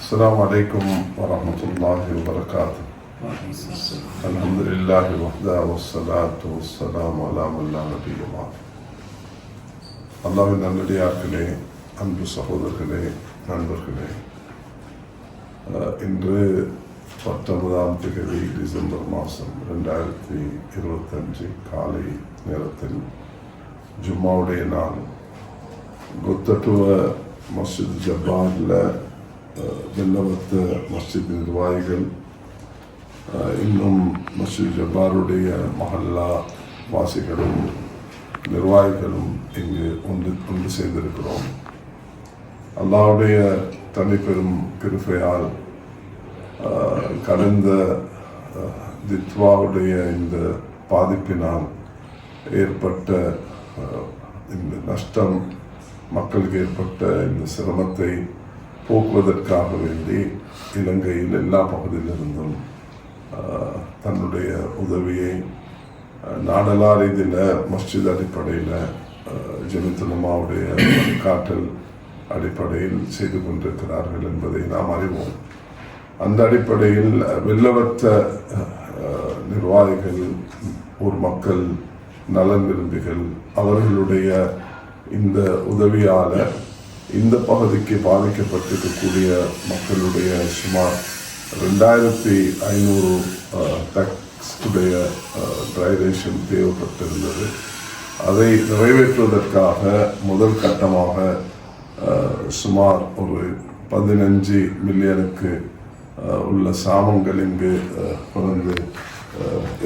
السلام عليكم ورحمة الله وبركاته. الحمد لله وحده والصلاة والسلام على من لا نبي بعد. அல்லாஹ்வின் நல்லடியார்களே, அன்பு சகோதரர்களே, நண்பர்களே, இன்று 19ஆம் தேதி டிசம்பர் மாதம் 2025 காலை நேரத்தில் ஜும்மாவுடைய நாள் கொத்தட்டுவ மஸ்ஜித் ஜப்பாரில் வெள்ளவத்த மஸ்ஜித் நிர்வாகிகள் இன்னும் மஸ்ஜித் ஜப்பாருடைய மஹல்லா வாசிகளும் நிர்வாகிகளும் இங்கு ஒன்று சேர்ந்திருக்கிறோம். அல்லாஹ்வுடைய தனிப்பெரும் கிருபையால் கடந்த தித்வாவுடைய இந்த பாதிப்பினால் ஏற்பட்ட இந்த நஷ்டம், மக்களுக்கு ஏற்பட்ட இந்த சிரமத்தை போக்குவதற்காக வேண்டி இலங்கையில் எல்லா பகுதியிலிருந்தும் தன்னுடைய உதவியை நாடலா ரீதியில் மஸ்ஜித் அடிப்படையில் ஜமித்துலமாவுடைய காட்டல் அடிப்படையில் செய்து கொண்டிருக்கிறார்கள் என்பதை நாம் அறிவோம். அந்த அடிப்படையில் வெள்ளவத்த நிர்வாகிகள், ஊர் மக்கள், நலன் விரும்பிகள் அவர்களுடைய இந்த உதவியால் இந்த பகுதிக்கு பாதிக்கப்பட்டிருக்கக்கூடிய மக்களுடைய சுமார் 2500 டேக்ஸுடைய ட்ரைரேஷன் தேவைப்பட்டிருந்தது. அதை நிறைவேற்றுவதற்காக முதல் கட்டமாக சுமார் ஒரு 15 மில்லியனுக்கு உள்ள சாமங்கள் இங்கு பிறந்து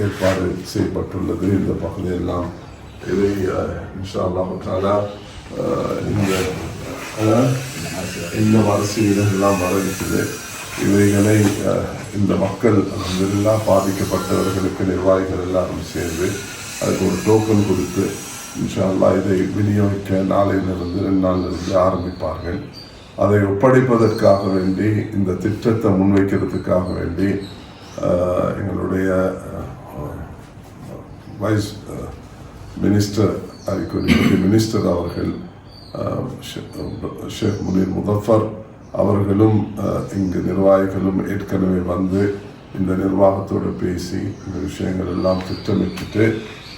ஏற்பாடு செய்யப்பட்டுள்ளது. இந்த பகுதியெல்லாம் இதை இன்ஷா அல்லாஹ் தஆலா இந்த வரிசையிலெல்லாம் வர இருக்குது. இவைகளை இந்த மக்கள் எல்லாம் பாதிக்கப்பட்டவர்களுக்கு நிர்வாகிகள் எல்லாரும் சேர்ந்து அதுக்கு ஒரு டோக்கன் கொடுத்து இன்ஷா அல்லாஹ் இதை விநியோகிக்க நாளையிலிருந்து 2 நாளிலிருந்து ஆரம்பிப்பார்கள். அதை ஒப்படைப்பதற்காக வேண்டி, இந்த திட்டத்தை முன்வைக்கிறதுக்காக வேண்டி எங்களுடைய வைஸ் மினிஸ்டர் மினிஸ்டர் அவர்கள் ஷேக் முனீர் முதஃபர் அவர்களும் இங்கு நிர்வாகிகளும் ஏற்கனவே வந்து இந்த நிர்வாகத்தோடு பேசி இந்த விஷயங்கள் எல்லாம் திட்டமிட்டு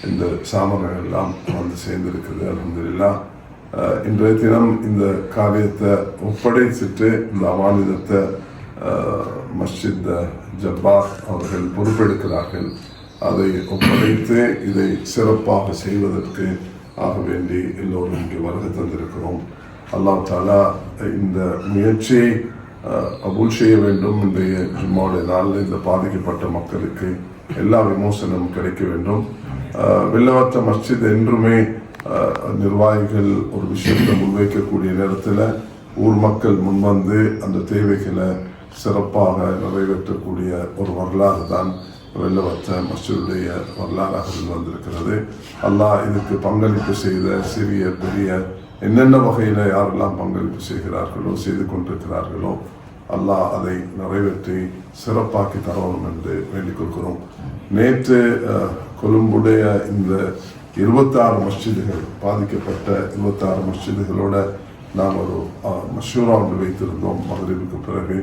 இந்த சாமான்கள் எல்லாம் வந்து சேர்ந்திருக்குது. அல்ஹம்துலில்லாஹ். இன்றைய தினம் இந்த காரியத்தை ஒப்படைச்சிட்டு இந்த அமானிதத்தை மஸ்ஜித் ஜப்பார் அவர்கள் பொறுப்பெடுக்கிறார்கள். அதை ஒப்படைத்து இதை சிறப்பாக செய்வதற்கு ஆக வேண்டி எல்லோரும் இங்கே வருகை தந்திருக்கிறோம். அல்லாஹ் தஆலா இந்த முயற்சியை கபூல் செய்ய வேண்டும். இன்றைய ஜும்மாவுடைய நாளில் இந்த பாதிக்கப்பட்ட மக்களுக்கு எல்லா விமோசனமும் கிடைக்க வேண்டும். வெள்ளவத்த மஸ்ஜித் என்றுமே நிர்வாகிகள் ஒரு விஷயத்தை முன்வைக்கக்கூடிய நேரத்தில் ஊர் மக்கள் முன்வந்து அந்த தேவைகளை சிறப்பாக நிறைவேற்றக்கூடிய ஒரு வரலாறு தான் வெள்ளவத்த மஸ்ஜிதுடைய வரலாறாக வந்திருக்கிறது. அல்லாஹ் இதுக்கு பங்களிப்பு செய்த சிறிய பெரிய என்னென்ன வகையில் யாரெல்லாம் பங்களிப்பு செய்கிறார்களோ, செய்து கொண்டிருக்கிறார்களோ, அல்லாஹ் அதை நிறைவேற்றி சிறப்பாக்கி தரணும் என்று வேண்டிக் கொள்கிறோம். நேற்று கொழும்புடைய இந்த 26 மஸ்ஜிதுகள், பாதிக்கப்பட்ட 26 மஸ்ஜிதுகளோட நாம் ஒரு மஷூரா ஒன்று வைத்திருந்தோம் மக்ரிபுக்கு பிறகு.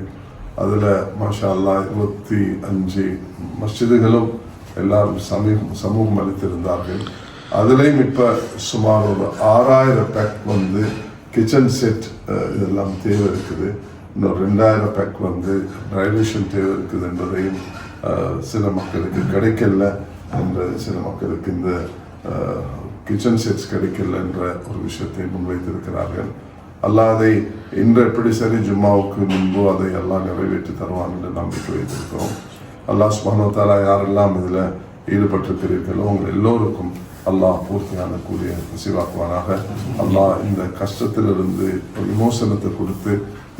அதில் மாஷா அல்லாஹ் 25 மஸ்ஜிதுகளும் எல்லாரும் சமூகம் அளித்திருந்தார்கள். அதுலேயும் இப்போ சுமார் ஒரு 6000 பேக் வந்து கிச்சன் செட் இதெல்லாம் தேவை இருக்குது. இன்னும் 2000 பேக் வந்து ட்ரைவேஷன் தேவை இருக்குது என்பதையும், சில மக்களுக்கு கிடைக்கல என்ற, சில மக்களுக்கு இந்த கிச்சன் செட்ஸ் கிடைக்கல என்ற ஒரு விஷயத்தை முன்வைத்திருக்கிறார்கள். அல்லாஹ் அதை இன்று எப்படி சரி ஜும்மாவுக்கு முன்பு அதை எல்லாம் நிறைவேற்றி தருவான் என்று நம்பிக்கை வைத்திருக்கிறோம். அல்லாஹ் சுப்ஹானஹு வ தஆலா யாரெல்லாம் இதில் ஈடுபட்டிருக்கிறீர்களோ உங்கள் எல்லோருக்கும் அல்லாஹ் பூர்த்தியான கூடிய நசீபாக்குவானாக. அல்லாஹ் இந்த கஷ்டத்திலிருந்து விமோசனத்தை கொடுத்து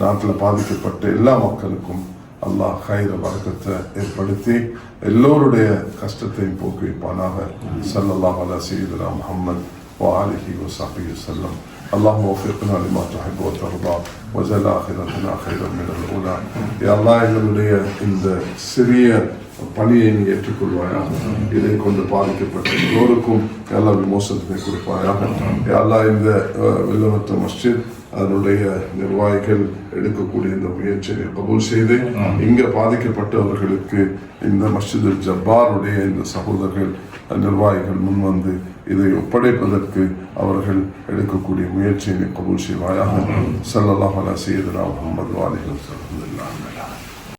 நாட்டில் பாதிக்கப்பட்ட எல்லா மக்களுக்கும் அல்லாஹ் ஹைர பரக்கத்தை ஏற்படுத்தி எல்லோருடைய கஷ்டத்தையும் போக்கி வைப்பானாக. ஸல்லல்லாஹு அலா சய்யிதினா முஹம்மத் வ ஆலிஹி வ ஸஹ்பிஹி வஸல்லம். اللهم وفقنا لما تحب وترضى وجعل آخرتنا خيرا من الأولى. يا الله எங்களுடைய இந்த சிறிய பணியை நீ ஏற்றுக்கொள்வாயாக. இதை கொண்டு பாதிக்கப்பட்ட எல்லோருக்கும் எல்லா விமோசனத்தை கொடுப்பாயாக. யா அல்லாஹ் இந்த வெள்ளவத்த மஸ்ஜித் அதனுடைய நிர்வாகிகள் எடுக்கக்கூடிய இந்த முயற்சியை கபூல் செய்து இங்க பாதிக்கப்பட்டவர்களுக்கு இந்த மஸ்ஜிதுல் ஜப்பாருடைய இந்த சகோதரர்கள் நிர்வாகிகள் முன்வந்து இதை ஒப்படைப்பதற்கு அவர்கள் எடுக்கக்கூடிய முயற்சியை கபூல் செய்வாயாக. ஸல்லல்லாஹு அலா சய்யிதினா முஹம்மது வ ஆலிஹி வஸல்லம்.